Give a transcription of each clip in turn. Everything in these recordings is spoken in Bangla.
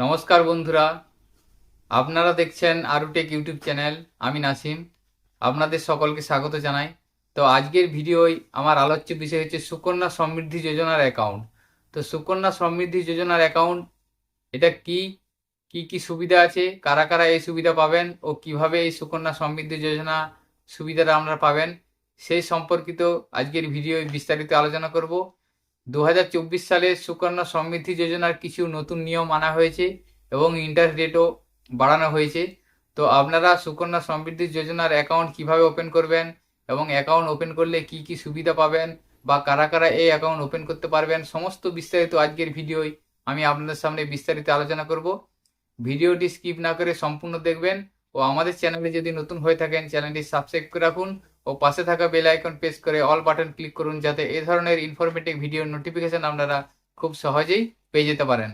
নমস্কার বন্ধুরা, আপনারা দেখছেন আরুটেক ইউটিউব চ্যানেল। আমি নাসিম, আপনাদের সকলকে স্বাগত জানাই। তো আজকের ভিডিওয় আমার আলোচ্য বিষয় হচ্ছে সুকন্যা সমৃদ্ধি যোজনার অ্যাকাউন্ট। তো সুকন্যা সমৃদ্ধি যোজনার অ্যাকাউন্ট এটা কি কি কি সুবিধা আছে, কারা কারা এই সুবিধা পাবেন ও কিভাবে এই সুকন্যা সমৃদ্ধি যোজনা সুবিধাটা আমরা পাবেন, সেই সম্পর্কিত আজকের ভিডিওয় বিস্তারিত আলোচনা করব। 2024 সালে সুকন্যা সমৃদ্ধি যোজনার কিছু নতুন নিয়ম আনা হয়েছে এবং ইন্টারেস্ট রেটও বাড়ানো হয়েছে। তো আপনারা সুকন্যা সমৃদ্ধি যোজনার অ্যাকাউন্ট কিভাবে ওপেন করবেন এবং অ্যাকাউন্ট ওপেন করলে কি কি সুবিধা পাবেন বা কারা কারা এই অ্যাকাউন্ট ওপেন করতে পারবেন, সমস্ত বিস্তারিত আজকের ভিডিওয় আমি আপনাদের সামনে বিস্তারিত আলোচনা করব। ভিডিওটি স্কিপ না করে সম্পূর্ণ দেখবেন ও আমাদের চ্যানেলে যদি নতুন হয়ে থাকেন চ্যানেলটি সাবস্ক্রাইব করে রাখুন ও পাশে থাকা বেল আইকন প্রেস করে অল বাটন ক্লিক করুন, যাতে এই ধরনের ইনফরমেটিভ ভিডিওর নোটিফিকেশন আপনারা খুব সহজেই পেয়ে যেতে পারেন।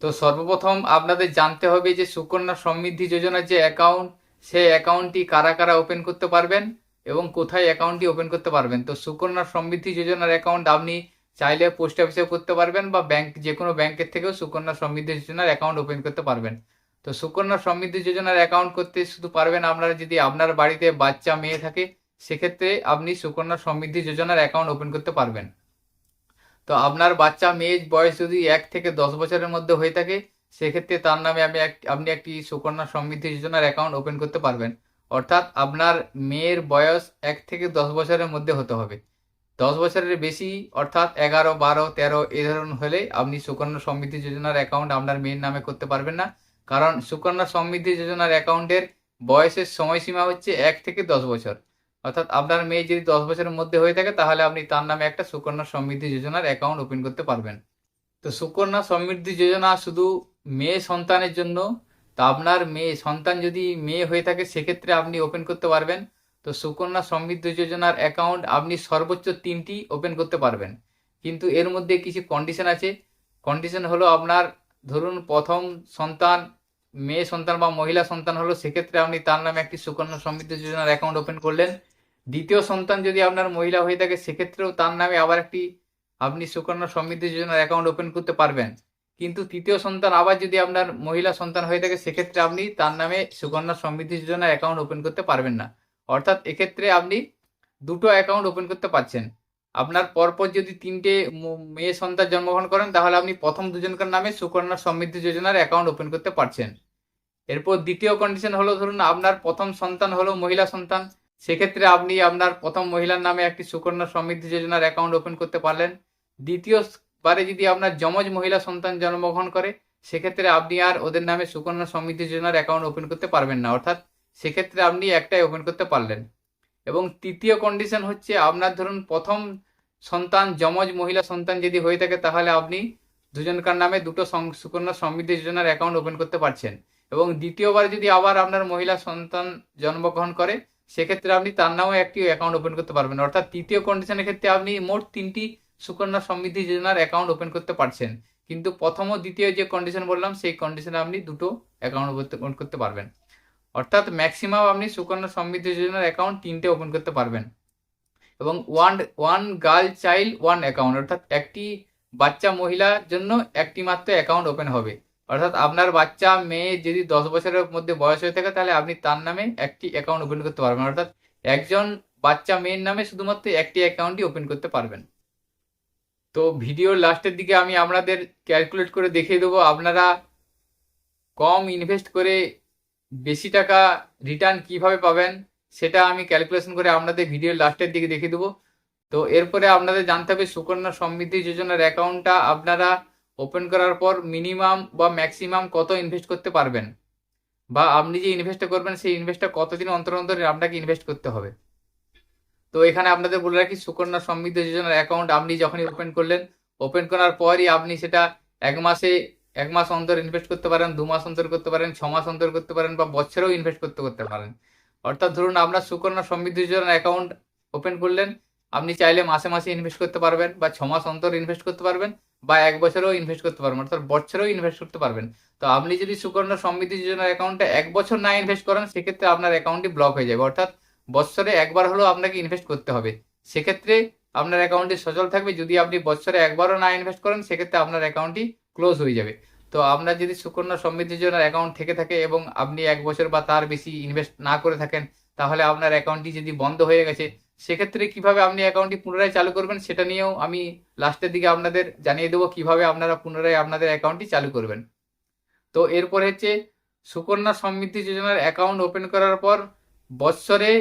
তো সর্বপ্রথম আপনাদের জানতে হবে যে সুকন্যা সমৃদ্ধি যোজনার যে অ্যাকাউন্ট, সেই অ্যাকাউন্টটি কারা কারা ওপেন করতে পারবেন এবং কোথায় অ্যাকাউন্টটি ওপেন করতে পারবেন। তো সুকন্যা সমৃদ্ধি যোজনার অ্যাকাউন্ট আপনি চাইলে পোস্ট অফিসেও করতে পারবেন বা ব্যাংক, যে কোনো ব্যাংকের থেকেও সুকন্যা সমৃদ্ধি যোজনার অ্যাকাউন্ট ওপেন করতে পারবেন। তো সুকন্যা সমৃদ্ধি যোজনার অ্যাকাউন্ট করতে শুধু পারবেন আপনারা যদি আপনার বাড়িতে বাচ্চা মেয়ে থাকে, সেক্ষেত্রে আপনি সুকন্যা সমৃদ্ধি যোজনার অ্যাকাউন্ট ওপেন করতে পারবেন। তো আপনার বাচ্চা মেয়ের বয়স যদি 1 থেকে 10 বছরের মধ্যে হয়ে থাকে, সেক্ষেত্রে তার নামে আপনি একটি সুকন্যা সমৃদ্ধি যোজনার অ্যাকাউন্ট ওপেন করতে পারবেন। অর্থাৎ আপনার মেয়ের বয়স 1 থেকে 10 বছরের মধ্যে হতে হবে। 10 বছরের বেশি অর্থাৎ 11, 12, 13 এই ধরনের হলে আপনি সুকন্যা সমৃদ্ধি যোজনার অ্যাকাউন্ট আপনার মেয়ের নামে করতে পারবেন না। কারণ সুকন্যা সমৃদ্ধি যোজনার অ্যাকাউন্টের বয়সের সময়সীমা হচ্ছে 1 থেকে 10 বছর। অর্থাৎ আপনার মেয়ে যদি 10 বছরের মধ্যে হয়ে থাকে, তাহলে আপনি তার নামে একটা সুকন্যা সমৃদ্ধি যোজনার অ্যাকাউন্ট ওপেন করতে পারবেন। তো সুকন্যা সমৃদ্ধি যোজনা শুধু মেয়ে সন্তানের জন্য। তা আপনার মেয়ে সন্তান যদি মেয়ে হয়ে থাকে, সেক্ষেত্রে আপনি ওপেন করতে পারবেন। তো সুকন্যা সমৃদ্ধি যোজনার অ্যাকাউন্ট আপনি সর্বোচ্চ 3টি ওপেন করতে পারবেন, কিন্তু এর মধ্যে কিছু কন্ডিশন আছে। কন্ডিশন হলো, আপনার ধরুন প্রথম সন্তান মেয়ে সন্তান বা মহিলা সন্তান হলো, সেক্ষেত্রে আপনি তার নামে একটি সুকন্যা সমৃদ্ধি যোজনার অ্যাকাউন্ট ওপেন করলেন। দ্বিতীয় সন্তান যদি আপনার মহিলা হয়ে থাকে, সেক্ষেত্রেও তার নামে আবার একটি আপনি সুকন্যা সমৃদ্ধি যোজনার অ্যাকাউন্ট ওপেন করতে পারবেন। কিন্তু তৃতীয় সন্তান আবার যদি আপনার মহিলা সন্তান হয়ে থাকে, সেক্ষেত্রে আপনি তার নামে সুকন্যা সমৃদ্ধি যোজনার অ্যাকাউন্ট ওপেন করতে পারবেন না। অর্থাৎ এক্ষেত্রে আপনি দুটো অ্যাকাউন্ট ওপেন করতে পারছেন। আপনার পরপর যদি 3টে মেয়ে সন্তান জন্মগ্রহণ করেন, তাহলে আপনি প্রথম দুজনকার নামে সুকন্যা সমৃদ্ধি যোজনার অ্যাকাউন্ট ওপেন করতে পারছেন। এরপর দ্বিতীয় কন্ডিশন হলো, ধরুন আপনার প্রথম সন্তান হলো মহিলা সন্তান, সেক্ষেত্রে আপনি আপনার প্রথম মহিলার নামে একটি সুকন্যা সমৃদ্ধি যোজনার অ্যাকাউন্ট ওপেন করতে পারলেন। দ্বিতীয় বারে যদি আপনার যমজ মহিলা সন্তান জন্মগ্রহণ করে, সেক্ষেত্রে আপনি আর ওদের নামে সুকন্যা সমৃদ্ধি যোজনার অ্যাকাউন্ট ওপেন করতে পারবেন না। অর্থাৎ সেক্ষেত্রে আপনি একটাই ওপেন করতে পারলেন। এবং তৃতীয় কন্ডিশন হচ্ছে, আপনার ধরুন প্রথম সন্তান যমজ মহিলা সন্তান যদি হয়ে থাকে, তাহলে আপনি দুজনকার নামে দুটো সুকন্যা সমৃদ্ধি যোজনার অ্যাকাউন্ট ওপেন করতে পারছেন। এবং দ্বিতীয়বার যদি আবার আপনার মহিলা সন্তান জন্মগ্রহণ করে, সেক্ষেত্রে আপনি তার নামে একটি অ্যাকাউন্ট ওপেন করতে পারবেন। অর্থাৎ তৃতীয় কন্ডিশনের ক্ষেত্রে আপনি মোট 3টি সুকন্যা সমৃদ্ধি যোজনার অ্যাকাউন্ট ওপেন করতে পারছেন। কিন্তু প্রথম ও দ্বিতীয় যে কন্ডিশন বললাম, সেই কন্ডিশনে আপনি দুটো অ্যাকাউন্ট ওপেন করতে পারবেন। অর্থাৎ ম্যাক্সিমাম আপনি সুকন্যা সমৃদ্ধি যোজনার অ্যাকাউন্ট 3টে ওপেন করতে পারবেন। এবং one girl child one account, অর্থাৎ একটি বাচ্চা মহিলার জন্য একটি মাত্র অ্যাকাউন্ট ওপেন হবে। অর্থাৎ আপনার বাচ্চা মেয়ে যদি 10 বছরের মধ্যে বয়স হয়ে থাকে, তাহলে আপনি তার নামে একটি অ্যাকাউন্ট ওপেন করতে পারবেন। অর্থাৎ একজন বাচ্চা মেয়ের নামে শুধুমাত্র একটি অ্যাকাউন্টই ওপেন করতে পারবেন। তো ভিডিওর লাস্টের দিকে আমি আপনাদের ক্যালকুলেট করে দেখিয়ে দেবো, আপনারা কম ইনভেস্ট করে বেশি টাকা রিটার্ন কিভাবে পাবেন, সেটা আমি ক্যালকুলেশন করে আপনাদের ভিডিওর লাস্টের দিকে দেখিয়ে দেবো। তো এরপরে আপনাদের জানতে হবে সুকন্যা সমৃদ্ধি যোজনার অ্যাকাউন্টটা আপনারা ওপেন করার পর মিনিমাম বা ম্যাক্সিমাম কত ইনভেস্ট করতে পারবেন, বা আপনি যে ইনভেস্টটা করবেন সেই ইনভেস্টটা কতদিন অন্তর অন্তর আপনাকে ইনভেস্ট করতে হবে। তো এখানে আপনাদের বলে রাখি, সুকন্যা সমৃদ্ধি যোজনার অ্যাকাউন্ট আপনি যখনই ওপেন করলেন, ওপেন করার পরই আপনি সেটা এক মাস অন্তর ইনভেস্ট করতে পারেন, 2 মাস অন্তর করতে পারেন, 6 মাস অন্তর করতে পারেন, বা বছরেও ইনভেস্ট করতে পারেন। অর্থাৎ ধরুন আপনার সুকন্যা সমৃদ্ধি যোজনার অ্যাকাউন্ট ওপেন করলেন, আপনি চাইলে মাসে মাসে ইনভেস্ট করতে পারবেন, বা 6 মাস অন্তর ইনভেস্ট করতে পারবেন, বা 1 বছরেও ইনভেস্ট করতে পারবেন, অর্থাৎ বছরেও ইনভেস্ট করতে পারবেন। তো আপনি যদি সুকন্যা সমৃদ্ধি যোজনার অ্যাকাউন্টে 1 বছর না ইনভেস্ট করেন, সেক্ষেত্রে আপনার অ্যাকাউন্টটি ব্লক হয়ে যাবে। অর্থাৎ বছরে একবার হলেও আপনাকে ইনভেস্ট করতে হবে, সেক্ষেত্রে আপনার অ্যাকাউন্টটি সচল থাকবে। যদি আপনি বছরে একবারও না ইনভেস্ট করেন, সেক্ষেত্রে আপনার অ্যাকাউন্টটি ক্লোজ হয়ে যাবে। তো আপনার যদি সুকন্যা সমৃদ্ধি যোজনার অ্যাকাউন্ট থেকে থাকে এবং আপনি 1 বছর বা তার বেশি ইনভেস্ট না করে থাকেন, তাহলে আপনার অ্যাকাউন্টটি যদি বন্ধ হয়ে গেছে, সেক্ষেত্রে কিভাবে আপনি অ্যাকাউন্টটি পুনরায় চালু করবেন সেটা নিয়েও আমি লাস্টের দিকে আপনাদের জানিয়ে দেবো কিভাবে আপনারা পুনরায় আপনাদের অ্যাকাউন্টটি চালু করবেন। তো এরপর হচ্ছে সুকন্যা সমৃদ্ধি যোজনার অ্যাকাউন্ট ওপেন করার পর বৎসরে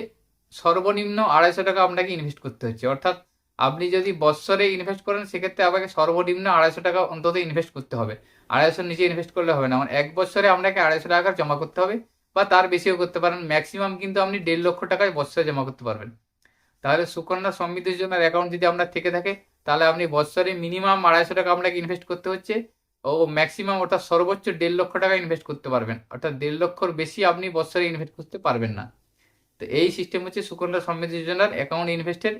সর্বনিম্ন 250 টাকা আপনাকে ইনভেস্ট করতে হচ্ছে। অর্থাৎ আপনি যদি বৎসরে ইনভেস্ট করেন সেক্ষেত্রে আপনাকে সর্বনিম্ন 250 টাকা অন্তত ইনভেস্ট করতে হবে। 250 নিচে ইনভেস্ট করলে হবে না, মানে 1 বছরে আপনাকে 250 টাকা জমা করতে হবে, বা তার বেশিও করতে পারেন। ম্যাক্সিমাম কিন্তু আপনি 1.5 লক্ষ টাকায় বৎসরে জমা করতে পারবেন। তাহলে সুকন্যা সমৃদ্ধি যোজনার অ্যাকাউন্ট যদি আপনার থেকে থাকে, তাহলে আপনি বৎসরে মিনিমাম 250 টাকা আপনাকে ইনভেস্ট করতে হচ্ছে, ও ম্যাক্সিমাম অর্থাৎ সর্বোচ্চ 1.5 লক্ষ টাকা ইনভেস্ট করতে পারবেন। অর্থাৎ 1.5 লক্ষর বেশি আপনি বৎসরে ইনভেস্ট করতে পারবেন না। তো এই সিস্টেম হচ্ছে সুকন্যা সমৃদ্ধি যোজনার অ্যাকাউন্ট ইনভেস্টের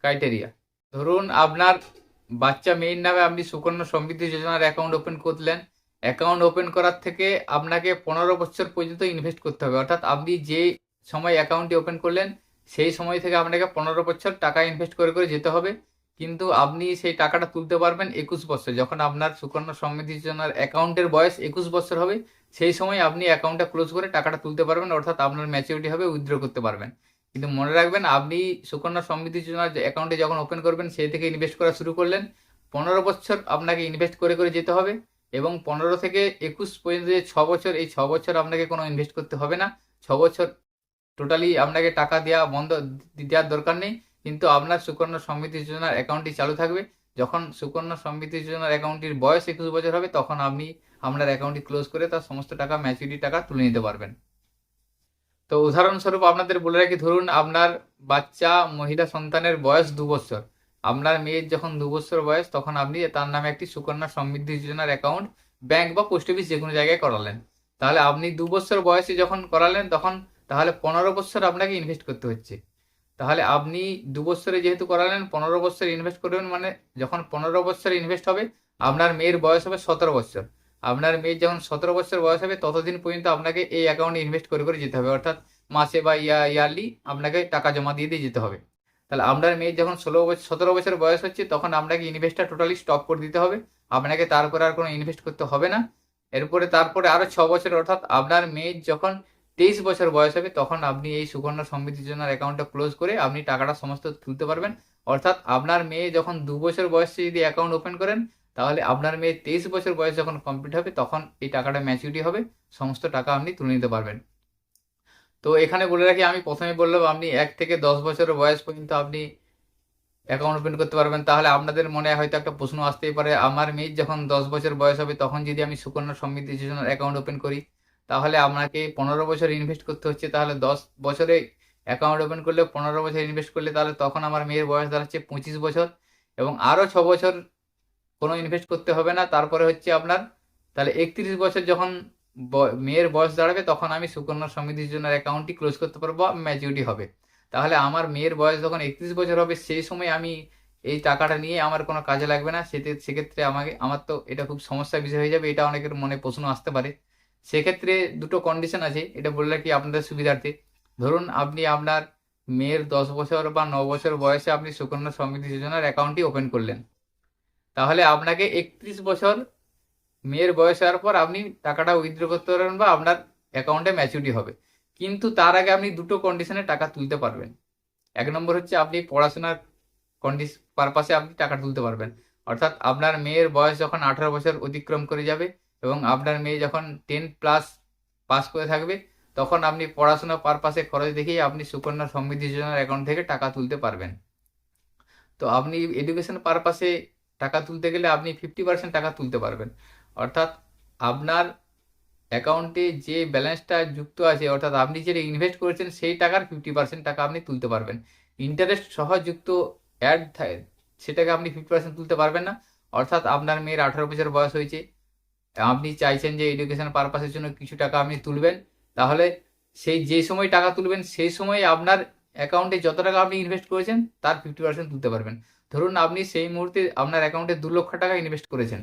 ক্রাইটেরিয়া। ধরুন আপনার বাচ্চা মেয়ের নামে আপনি সুকন্যা সমৃদ্ধি যোজনার অ্যাকাউন্ট ওপেন করলেন। অ্যাকাউন্ট ওপেন করার থেকে আপনাকে 15 বছর পর্যন্ত ইনভেস্ট করতে হবে। অর্থাৎ আপনি যে সময় অ্যাকাউন্টটি ওপেন করলেন সেই সময় থেকে আপনাকে 15 বছর টাকা ইনভেস্ট করে করে যেতে হবে। কিন্তু আপনি সেই টাকাটা তুলতে পারবেন 21 বছর, যখন আপনার সুকন্যা সমৃদ্ধি যোজনার অ্যাকাউন্টের বয়স 21 বছর হবে, সেই সময় আপনি অ্যাকাউন্টটা ক্লোজ করে টাকাটা তুলতে পারবেন। অর্থাৎ আপনার ম্যাচুরিটি হবে, উইথড্র করতে পারবেন। কিন্তু মনে রাখবেন, আপনি সুকন্যা সমৃদ্ধি যোজনার অ্যাকাউন্টে যখন ওপেন করবেন সেই থেকে ইনভেস্ট করা শুরু করলেন, 15 বছর আপনাকে ইনভেস্ট করে করে যেতে হবে। এবং 15 থেকে 21 পর্যন্ত যে 6 বছর, এই 6 বছর আপনাকে কোনো ইনভেস্ট করতে হবে না। 6 বছর টোটালি আপনাকে টাকা দেওয়ার দরকার নেই। কিন্তু আপনার সুকন্যা সমৃদ্ধি যোজনার অ্যাকাউন্টটি চালু থাকবে। যখন সুকন্যা সমৃদ্ধি যোজনার অ্যাকাউন্টটির বয়স 21 বছর হবে, তখন আপনি আপনার অ্যাকাউন্টটি ক্লোজ করে তার সমস্ত টাকা, ম্যাচুরিটি টাকা তুলে নিতে পারবেন। তো উদাহরণস্বরূপ আপনাদের বলে রাখি, ধরুন আপনার বাচ্চা মহিলা সন্তানের বয়স 2 বছর। আপনার মেয়ের যখন 2 বছর বয়স, তখন আপনি তার নামে একটি সুকন্যা সমৃদ্ধি যোজনার অ্যাকাউন্ট ব্যাংক বা পোস্ট অফিস যে কোনো জায়গায় করালেন। তাহলে আপনি 2 বছর বয়সে যখন করালেন, তখন তাহলে 15 বছর আপনাকে ইনভেস্ট করতে হচ্ছে। তাহলে আপনি 2 বছরে যেহেতু করালেন, 15 বছর ইনভেস্ট করবেন, মানে যখন 15 বছর ইনভেস্ট হবে, আপনার মেয়ের বয়স হবে 17 বছর। আপনার মেয়ের যখন 17 বছর বয়স হবে, ততদিন পর্যন্ত আপনাকে এই অ্যাকাউন্টে ইনভেস্ট করে করে যেতে হবে। অর্থাৎ মাসে বা ইয়ারলি আপনাকে টাকা জমা দিয়ে দিয়ে যেতে হবে। তাহলে আপনার মেয়ের যখন 17 বছর বয়স হচ্ছে, তখন আপনাকে ইনভেস্টটা টোটালি স্টপ করে দিতে হবে। আপনাকে তারপরে আর কোনো ইনভেস্ট করতে হবে না। তারপরে আরও 6 বছর, অর্থাৎ আপনার মেয়ের যখন 23 বছর বয়স হবে, তখন আপনি এই সুকন্যা সমৃদ্ধি যোজনার অ্যাকাউন্টটা ক্লোজ করে আপনি টাকাটা সমস্ত তুলতে পারবেন। অর্থাৎ আপনার মেয়ে যখন 2 বছর বয়সে যদি অ্যাকাউন্ট ওপেন করেন, তাহলে আপনার মেয়ে 23 বছর বয়স যখন কমপ্লিট হবে, তখন এই টাকাটা ম্যাচুরিটি হবে, সমস্ত টাকা আপনি তুলে নিতে পারবেন। তো এখানে বলে রাখি, আমি প্রথমে বললাম আপনি 1 থেকে 10 বছর বয়স পর্যন্ত আপনি অ্যাকাউন্ট ওপেন করতে পারবেন। তাহলে আপনাদের মনে হয়তো একটা প্রশ্ন আসতেই পারে, আমার মেয়ের যখন 10 বছর বয়স হবে, তখন যদি আমি সুকন্যা সমৃদ্ধি যোজনার অ্যাকাউন্ট ওপেন করি, তাহলে আপনাকে 15 বছর ইনভেস্ট করতে হচ্ছে। তাহলে 10 বছরে অ্যাকাউন্ট ওপেন করলে, 15 বছর ইনভেস্ট করলে, তাহলে তখন আমার মেয়ের বয়স দাঁড়াচ্ছে 25 বছর। এবং আরও 6 বছর কোনো ইনভেস্ট করতে হবে না। তারপরে হচ্ছে আপনার তাহলে 31 বছর যখন মেয়ের বয়স দাঁড়াবে, তখন আমি সুকন্যা সমৃদ্ধি যোজনার অ্যাকাউন্টটি ক্লোজ করতে পারবো, ম্যাচুরিটি হবে। তাহলে আমার মেয়ের বয়স যখন 31 বছর হবে, সেই সময় আমি এই টাকাটা নিয়ে আমার কোনো কাজে লাগবে না। সেক্ষেত্রে আমার তো এটা খুব সমস্যার বিষয় হয়ে যাবে। এটা অনেকের মনে প্রশ্ন আসতে পারে। সেক্ষেত্রে দুটো কন্ডিশন আছে, এটা বললে রাখি আপনাদের সুবিধার্থে। ধরুন আপনি আপনার মেয়ের 10 বছর বা 9 বছর বয়সে আপনি সুকন্যা সমৃদ্ধি যোজনার অ্যাকাউন্টটি ওপেন করলেন। তাহলে আপনাকে 31 বছর মেয়ের বয়স হওয়ার পর আপনি টাকাটা উইথড্র করতে পারবেন, বা আপনার অ্যাকাউন্টে ম্যাচুরিটি হবে। কিন্তু তার আগে আপনি দুটো কন্ডিশনে টাকা তুলতে পারবেন। 1 নম্বর হচ্ছে আপনি পড়াশোনার পারপাসে আপনি টাকা তুলতে পারবেন। অর্থাৎ আপনার মেয়ের বয়স যখন 18 বছর অতিক্রম করে যাবে এবং আপনার মেয়ে যখন 10+ পাস করে থাকবে, তখন আপনি পড়াশোনা পারপাসে খরচ দেখিয়ে আপনি সুকন্যা সমৃদ্ধি যোজনার অ্যাকাউন্ট থেকে টাকা তুলতে পারবেন। তো আপনি এডুকেশন পারপাসে টাকা তুলতে গেলে আপনি 50% টাকা তুলতে পারবেন। অর্থাৎ আপনার অ্যাকাউন্টে যে ব্যালেন্সটা যুক্ত আছে, অর্থাৎ আপনি যেটা ইনভেস্ট করেছেন সেই টাকার 50% টাকা আপনি তুলতে পারবেন। ইন্টারেস্ট সহ যুক্ত অ্যাড সেটাকে আপনি 50% তুলতে পারবেন না। অর্থাৎ আপনার মেয়ের 18 বছর বয়স হয়েছে, আপনি চাইছেন যে এডুকেশন পারপাসের জন্য কিছু টাকা আপনি তুলবেন। তাহলে যে সময় টাকা তুলবেন, সেই সময় আপনার অ্যাকাউন্টে যত টাকা আপনি ইনভেস্ট করেছেন তার 50% তুলতে পারবেন। ধরুন আপনি সেই মুহূর্তে আপনার অ্যাকাউন্টে 2 লক্ষ টাকা ইনভেস্ট করেছেন,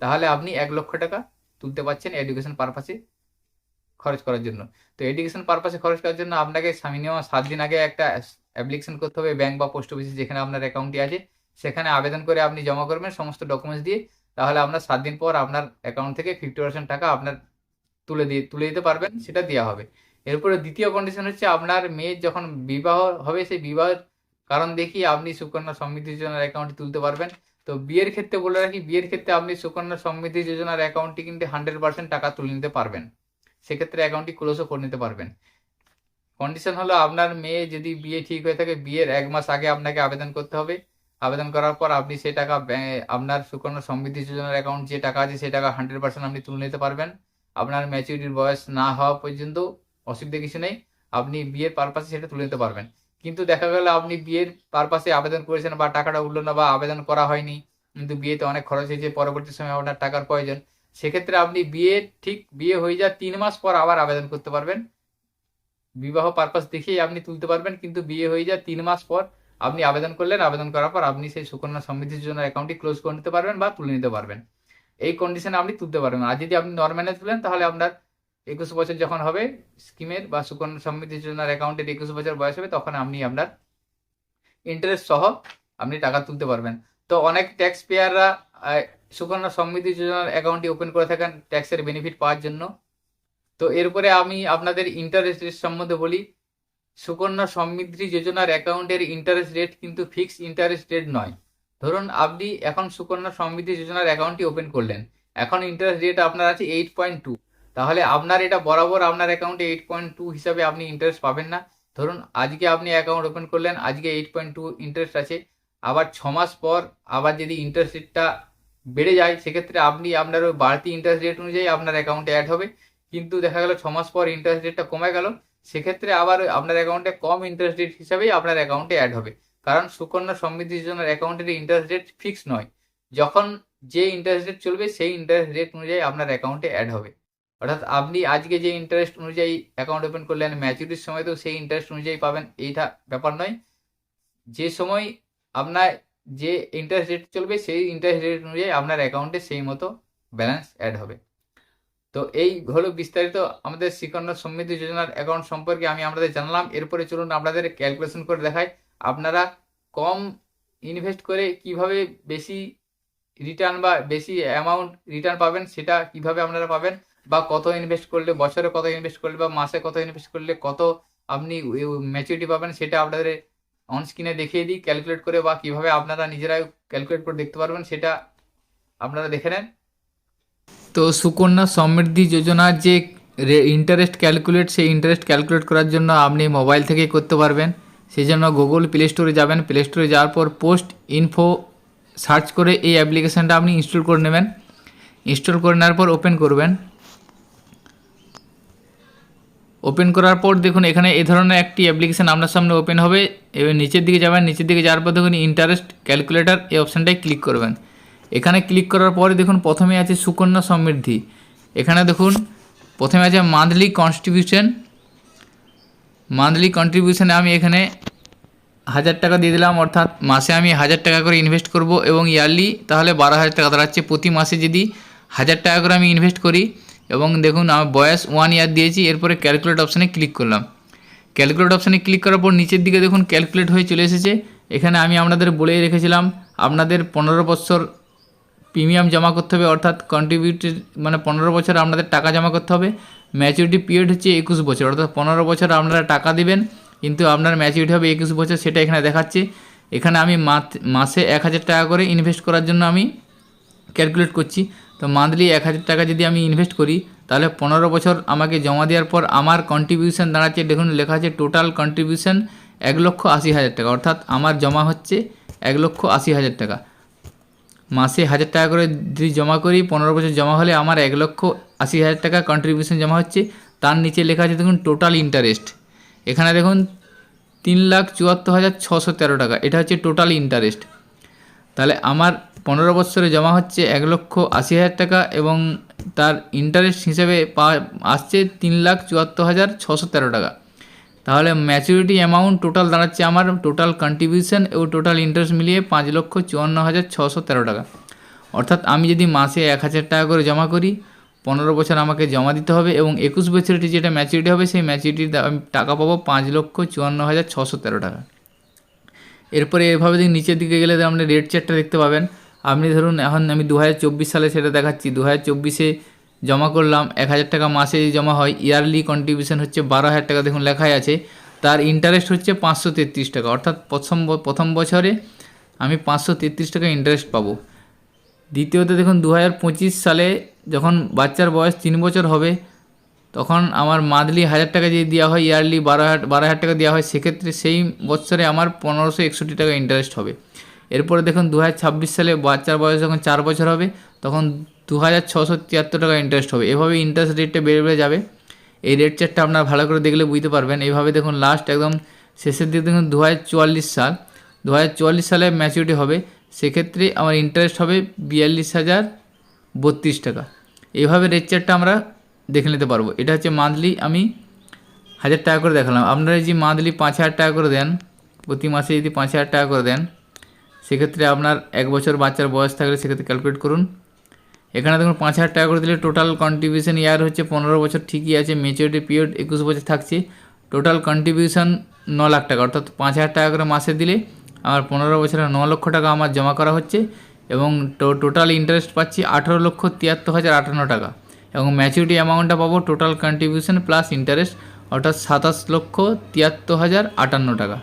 তাহলে আপনি 1 লক্ষ টাকা তুলতে পারছেন এডুকেশন পারপাসে খরচ করার জন্য। তো এডুকেশন পারপাসে খরচ করার জন্য আপনাকে মিনিমাম 7 দিন আগে একটা অ্যাপ্লিকেশন করতে হবে ব্যাংক বা পোস্ট অফিসে, যেখানে আপনার অ্যাকাউন্টটি আছে। সেখানে আবেদন করে আপনি জমা করবেন সমস্ত ডকুমেন্টস দিয়ে। তাহলে আপনার 7 দিন পর আপনার অ্যাকাউন্ট থেকে 50% টাকা আপনার তুলে দিতে পারবেন, সেটা দেওয়া হবে। এরপরে দ্বিতীয় কন্ডিশন হচ্ছে আপনার মেয়ের যখন বিবাহ হবে সেই বিবাহের কারণ দেখিয়ে আপনি সুকন্যা সমৃদ্ধি যোজনার অ্যাকাউন্টটি তুলতে পারবেন। তো বিয়ের ক্ষেত্রে বলে রাখি, বিয়ের ক্ষেত্রে আপনি সুকন্যা সমৃদ্ধি যোজনার অ্যাকাউন্টটি কিন্তু 100% টাকা তুলে নিতে পারবেন, সেক্ষেত্রে অ্যাকাউন্টটি ক্লোজও করে নিতে পারবেন। কন্ডিশন হলো আপনার মেয়ে যদি বিয়ে ঠিক হয়ে থাকে বিয়ের 1 মাস আগে আপনাকে আবেদন করতে হবে। আবেদন করার পর আপনি সেই টাকা আপনার সুকন্যা সমৃদ্ধি যোজনার অ্যাকাউন্ট যে টাকা আছে সেই টাকা 100% আপনি তুলে নিতে পারবেন। আপনার ম্যাচুরিটির বয়স না হওয়া পর্যন্ত অসুবিধা কিছু নেই, আপনি বিয়ের পারপাসে সেটা তুলে নিতে পারবেন। কিন্তু দেখা গেল আপনি বিয়ের পারপাসে আবেদন করেছেন বা টাকাটা উঠলো না বা আবেদন করা হয়নি, কিন্তু বিয়েতে অনেক খরচ হয়েছে, পরবর্তী সময় আপনার টাকার প্রয়োজন, সেক্ষেত্রে আপনি বিয়ে হয়ে যাওয়ার 3 মাস পর আবার আবেদন করতে পারবেন। বিবাহ পারপাস দেখিয়ে আপনি তুলতে পারবেন, কিন্তু বিয়ে হয়ে যায় 3 মাস পর আপনি আবেদন করলেন, আবেদন করার পর আপনি সেই সুকন্যা সমৃদ্ধির জন্য অ্যাকাউন্টটি ক্লোজ করে নিতে পারবেন বা তুলে নিতে পারবেন। এই কন্ডিশনে আপনি তুলতে পারবেন। আর যদি আপনি নর্মালে তুলেন তাহলে আপনার 21 বছর যখন হবে স্কিমের বা সুকন্যা সমৃদ্ধি যোজনার অ্যাকাউন্টের 21 বছর বয়স হবে, তখন আপনি আপনার ইন্টারেস্ট সহ আপনি টাকা তুলতে পারবেন। তো অনেক ট্যাক্স পেয়াররা সুকন্যা সমৃদ্ধি যোজনার অ্যাকাউন্টটি ওপেন করে থাকেন ট্যাক্সের বেনিফিট পাওয়ার জন্য। তো এরপরে আমি আপনাদের ইন্টারেস্ট রেট সম্বন্ধে বলি। সুকন্যা সমৃদ্ধি যোজনার অ্যাকাউন্টের ইন্টারেস্ট রেট কিন্তু ফিক্সড ইন্টারেস্ট রেট নয়। ধরুন আপনি এখন সুকন্যা সমৃদ্ধি যোজনার অ্যাকাউন্টটি ওপেন করলেন, এখন ইন্টারেস্ট রেট আপনার আছে 8.2, তাহলে আপনার এটা বরাবর আপনার অ্যাকাউন্টে 8.2 হিসাবে আপনি ইন্টারেস্ট পাবেন না। ধরুন আজকে আপনি অ্যাকাউন্ট ওপেন করলেন, আজকে 8.2 ইন্টারেস্ট আছে, আবার 6 মাস পর আবার যদি ইন্টারেস্ট রেটটা বেড়ে যায় সেক্ষেত্রে আপনি আপনার ওই বাড়তি ইন্টারেস্ট রেট অনুযায়ী আপনার অ্যাকাউন্টে অ্যাড হবে। কিন্তু দেখা গেল 6 মাস পর ইন্টারেস্ট রেটটা কমে গেল, সেক্ষেত্রে আবার আপনার অ্যাকাউন্টে কম ইন্টারেস্ট রেট হিসাবেই আপনার অ্যাকাউন্টে অ্যাড হবে। কারণ সুকন্যা সমৃদ্ধি যোজনার অ্যাকাউন্টের ইন্টারেস্ট রেট ফিক্স নয়, যখন যে ইন্টারেস্ট রেট চলবে সেই ইন্টারেস্ট রেট অনুযায়ী আপনার অ্যাকাউন্টে অ্যাড হবে। অর্থাৎ আপনি আজকে যে ইন্টারেস্ট অনুযায়ী অ্যাকাউন্ট ওপেন করলেন ম্যাচুরিটির সময় তো সেই ইন্টারেস্ট অনুযায়ী পাবেন, এইটা ব্যাপার নয়। যে সময় আপনার যে ইন্টারেস্ট রেট চলবে সেই ইন্টারেস্ট রেট অনুযায়ী আপনার অ্যাকাউন্টে সেই মতো ব্যালেন্স অ্যাড হবে। তো এই হলো বিস্তারিত আমাদের সুকন্যা সমৃদ্ধি যোজনার অ্যাকাউন্ট সম্পর্কে আমি আপনাদের জানলাম। এরপরে চলুন আপনাদের ক্যালকুলেশন করে দেখাই আপনারা কম ইনভেস্ট করে কিভাবে বেশি রিটার্ন বা বেশি অ্যামাউন্ট রিটার্ন পাবেন, সেটা কিভাবে আপনারা পাবেন, বা কত ইনভেস্ট করলে, বছরে কত ইনভেস্ট করলে বা মাসে কত ইনভেস্ট করলে কত আপনি ম্যাচুরিটি পাবেন, সেটা আপনাদের অন স্ক্রিনে দেখিয়ে দিই ক্যালকুলেট করে, বা কিভাবে আপনারা নিজেরাই ক্যালকুলেট করে দেখতে পারবেন সেটা আপনারা দেখে নেন। তো সুকন্যা সমৃদ্ধি যোজনার যে ইন্টারেস্ট ক্যালকুলেট, সেই ইন্টারেস্ট ক্যালকুলেট করার জন্য আপনি মোবাইল থেকেই করতে পারবেন। সেই জন্য গুগল প্লে স্টোরে যাবেন, প্লে স্টোরে যাওয়ার পর পোস্ট ইনফো সার্চ করে এই অ্যাপ্লিকেশানটা আপনি ইনস্টল করে নেবেন। ইনস্টল করে নেওয়ার পর ওপেন করবেন। ওপেন করার পর দেখুন এখানে এই ধরনের একটি অ্যাপ্লিকেশান আপনার সামনে ওপেন হবে। এবার নিচের দিকে যাবেন, নিচের দিকে যাওয়ার পর দেখুন ইন্টারেস্ট ক্যালকুলেটর, এই অপশানটায় ক্লিক করবেন। এখানে ক্লিক করার পরে দেখুন প্রথমে আছে সুকন্যা সমৃদ্ধি। এখানে দেখুন প্রথমে আছে মান্থলি কন্ট্রিবিউশন। মান্থলি কন্ট্রিবিউশনে আমি এখানে 1000 টাকা দিয়ে দিলাম, অর্থাৎ মাসে আমি 1000 টাকা করে ইনভেস্ট করব, এবং ইয়ারলি তাহলে 12,000 টাকা দাঁড়াচ্ছে। প্রতি মাসে যদি 1000 টাকা করে আমি ইনভেস্ট করি, এবং দেখুন আমার বয়স 1 ইয়ার দিয়েছি। এরপরে ক্যালকুলেট অপশানে ক্লিক করলাম। ক্যালকুলেট অপশানে ক্লিক করার পর নিচের দিকে দেখুন ক্যালকুলেট হয়ে চলে এসেছে। এখানে আমি আপনাদের বলেই রেখেছিলাম আপনাদের 15 বছর প্রিমিয়াম জমা করতে হবে, অর্থাৎ কন্ট্রিবিউটেড মানে 15 বছর আপনাদের টাকা জমা করতে হবে। ম্যাচুরিটি পিরিয়ড হচ্ছে 21 বছর, অর্থাৎ 15 বছর আপনারা টাকা দিবেন, কিন্তু আপনার ম্যাচুরিটি হবে 21 বছর, সেটা এখানে দেখাচ্ছে। এখানে আমি মাসে 1000 টাকা করে ইনভেস্ট করার জন্য আমি ক্যালকুলেট করছি। তো মান্থলি 1000 টাকা যদি আমি ইনভেস্ট করি, তাহলে 15 বছর আমাকে জমা দেওয়ার পর আমার কন্ট্রিবিউশন দাঁড়াচ্ছে, দেখুন লেখা আছে টোটাল কন্ট্রিবিউশন 1,80,000 টাকা, অর্থাৎ আমার জমা হচ্ছে 1,80,000 টাকা। মাসে 1000 টাকা করে যদি জমা করি, 15 বছর জমা হলে আমার 1,80,000 টাকা কন্ট্রিবিউশন জমা হচ্ছে। তার নিচে লেখা আছে দেখুন টোটাল ইন্টারেস্ট। এখানে দেখুন 3,74,613 টাকা, এটা হচ্ছে টোটাল ইন্টারেস্ট। তাহলে আমার 15 বছরে জমা হচ্ছে 1,80,000 টাকা, এবং তার ইন্টারেস্ট হিসেবে আসছে 3,74,613 টাকা। তাহলে ম্যাচুরিটি অ্যামাউন্ট টোটাল দাঁড়াচ্ছে আমার টোটাল কন্ট্রিবিউশন এবং টোটাল ইন্টারেস্ট মিলিয়ে 5,54,613 টাকা। অর্থাৎ আমি যদি মাসে 1000 টাকা করে জমা করি, 15 বছর আমাকে জমা দিতে হবে, এবং 21 বছরটি যেটা ম্যাচুরিটি হবে সেই ম্যাচুরিটির আমি টাকা পাবো 5,54,613 টাকা। এরপরে এভাবে নিচের দিকে গেলে আপনি রেট চার্টটা দেখতে পাবেন। আপনি ধরুন এখন আমি 2024 সালে সেটা দেখাচ্ছি, 2024-এ জমা করলাম 1000 টাকা মাসে জমা হয়, ইয়ারলি কন্ট্রিবিউশন হচ্ছে 12,000 টাকা, দেখুন লেখাই আছে। তার ইন্টারেস্ট হচ্ছে 533 টাকা, অর্থাৎ প্রথম বছরে আমি 533 টাকা ইন্টারেস্ট পাবো। দ্বিতীয়ত দেখুন 2025 সালে যখন বাচ্চার বয়স 3 বছর হবে, তখন আমার মান্থলি 1000 টাকা যদি দেওয়া হয়, ইয়ারলি 12,000 টাকা দেওয়া হয়, সেক্ষেত্রে সেই বছরে আমার 1561 টাকা ইন্টারেস্ট হবে। এরপরে দেখুন 2026 সালে বাচ্চার বয়স যখন 4 বছর হবে, তখন 2673 টাকা ইন্টারেস্ট হবে। এভাবে ইন্টারেস্ট রেটটা বেড়ে বেড়ে যাবে। এই রেট চার্টটা আপনারা ভালো করে দেখলে বুঝতে পারবেন। এইভাবে দেখুন লাস্ট একদম শেষের দিকে দেখুন 2044 সালে ম্যাচুরিটি হবে, সেক্ষেত্রে আমার ইন্টারেস্ট হবে 42,032 টাকা। এইভাবে রেট চার্টটা আমরা দেখে নিতে পারবো। এটা হচ্ছে মান্থলি আমি 1000 টাকা করে দেখালাম। আপনারা যদি মান্থলি 5,000 টাকা করে দেন, প্রতি মাসে যদি 5,000 টাকা করে দেন, সেক্ষেত্রে আপনার 1 বছর বাচ্চার বয়স থাকলে সেক্ষেত্রে ক্যালকুলেট করুন। এখানে দেখুন 5,000 টাকা করে দিলে টোটাল কন্ট্রিবিউশন ইয়ার হচ্ছে 15 বছর, ঠিকই আছে। ম্যাচুরিটি পিরিয়ড 21 বছর থাকছে। টোটাল কন্ট্রিবিউশন 9 লাখ টাকা, অর্থাৎ 5,000 টাকা করে মাসে দিলে আমার 15 বছরে 9 লক্ষ টাকা আমার জমা করা হচ্ছে, এবং টোটাল ইন্টারেস্ট পাচ্ছি 18,73,058 টাকা, এবং ম্যাচুরিটি অ্যামাউন্টটা পাবো টোটাল কন্ট্রিবিউশন প্লাস ইন্টারেস্ট, অর্থাৎ 27,73,058 টাকা।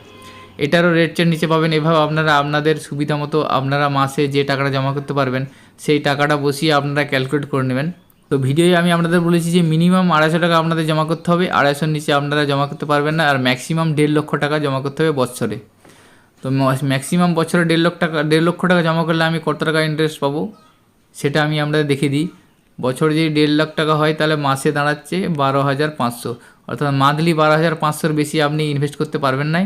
এটারও রেট চার্ট নিচে পাবেন। এভাবে আপনারা আপনাদের সুবিধা মতো আপনারা মাসে যে টাকাটা জমা করতে পারবেন, সেই টাকাটা বসিয়ে আপনারা ক্যালকুলেট করে নেবেন। তো ভিডিওয়ে আমি আপনাদের বলেছি যে মিনিমাম 250 টাকা আপনাদের জমা করতে হবে, 250-র নিচে আপনারা জমা করতে পারবেন না, আর ম্যাক্সিমাম 1.5 লক্ষ টাকা জমা করতে হবে বছরে। তো ম্যাক্সিমাম বছরে 1.5 লক্ষ টাকা জমা করলে আমি কত টাকা ইন্টারেস্ট পাবো সেটা আমি আপনাদের দেখিয়ে দিই। বছরে যদি 1.5 লাখ টাকা হয়, তাহলে মাসে দাঁড়াচ্ছে 12,500, অর্থাৎ মান্থলি 12,500-র বেশি আপনি ইনভেস্ট করতে পারবেন না,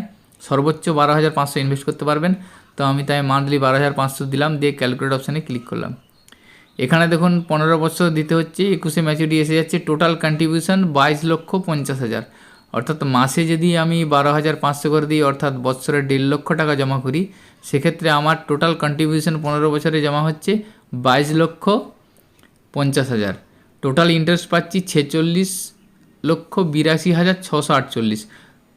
সর্বোচ্চ 12,500 ইনভেস্ট করতে পারবেন। তো আমি তাই মান্থলি 12,500 দিলাম, দিয়ে ক্যালকুলেট অপশানে ক্লিক করলাম। এখানে দেখুন 15 বছর দিতে হচ্ছে, 21-এ ম্যাচুরিটি এসে যাচ্ছে, টোটাল কন্ট্রিবিউশন 22,50,000, অর্থাৎ মাসে যদি আমি 12,500 করে দিই, অর্থাৎ বছরে 1.5 লক্ষ টাকা জমা করি, সেক্ষেত্রে আমার টোটাল কন্ট্রিবিউশন 15 বছরে জমা হচ্ছে 22,50,000। টোটাল ইন্টারেস্ট পাচ্ছি 46,82,648।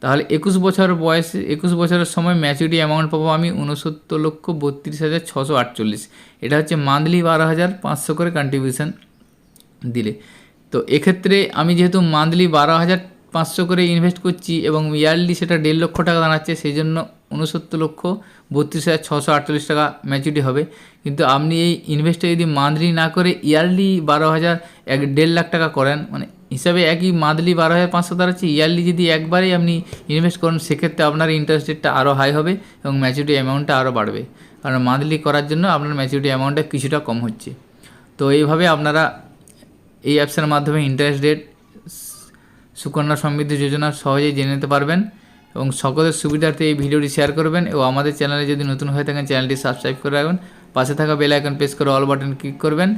তাহলে 21 বছর বয়সে 21 বছরের সময় ম্যাচুরিটি অ্যামাউন্ট পাবো আমি 69,32,648। এটা হচ্ছে মান্থলি 12,500 করে কন্ট্রিবিউশন দিলে। তো এক্ষেত্রে আমি যেহেতু মান্থলি 12,500 করে ইনভেস্ট করছি এবং ইয়ারলি সেটা 1.5 লক্ষ টাকা দাঁড়াচ্ছে, সেই জন্য 69,32,648 টাকা ম্যাচুরিটি হবে। কিন্তু আপনি এই ইনভেস্টটা যদি মান্থলি না করে ইয়ারলি 1.5 লাখ টাকা করেন, মানে হিসাবে একই মান্থলি 12,500 দাঁড়াচ্ছে, ইয়ারলি যদি একবারেই আপনি ইনভেস্ট করেন, সেক্ষেত্রে আপনার ইন্টারেস্ট রেটটা আরও হাই হবে এবং ম্যাচুরিটি অ্যামাউন্টটা আরও বাড়বে, কারণ মান্থলি করার জন্য আপনার ম্যাচুরিটি অ্যামাউন্টটা কিছুটা কম হচ্ছে। তো এইভাবে আপনারা এই অ্যাপসের মাধ্যমে ইন্টারেস্ট রেট, সুকন্যা সমৃদ্ধি যোজনা সহজেই জেনে নিতে পারবেন। এবং সকলের সুবিধার্থে এই ভিডিওটি শেয়ার করবেন, এবং আমাদের চ্যানেলে যদি নতুন হয়ে থাকেন চ্যানেলটি সাবস্ক্রাইব করে রাখবেন, পাশে থাকা বেল আইকন প্রেস করে অল বাটন ক্লিক করবেন।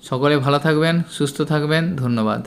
সকলে ভালো থাকবেন, সুস্থ থাকবেন, ধন্যবাদ।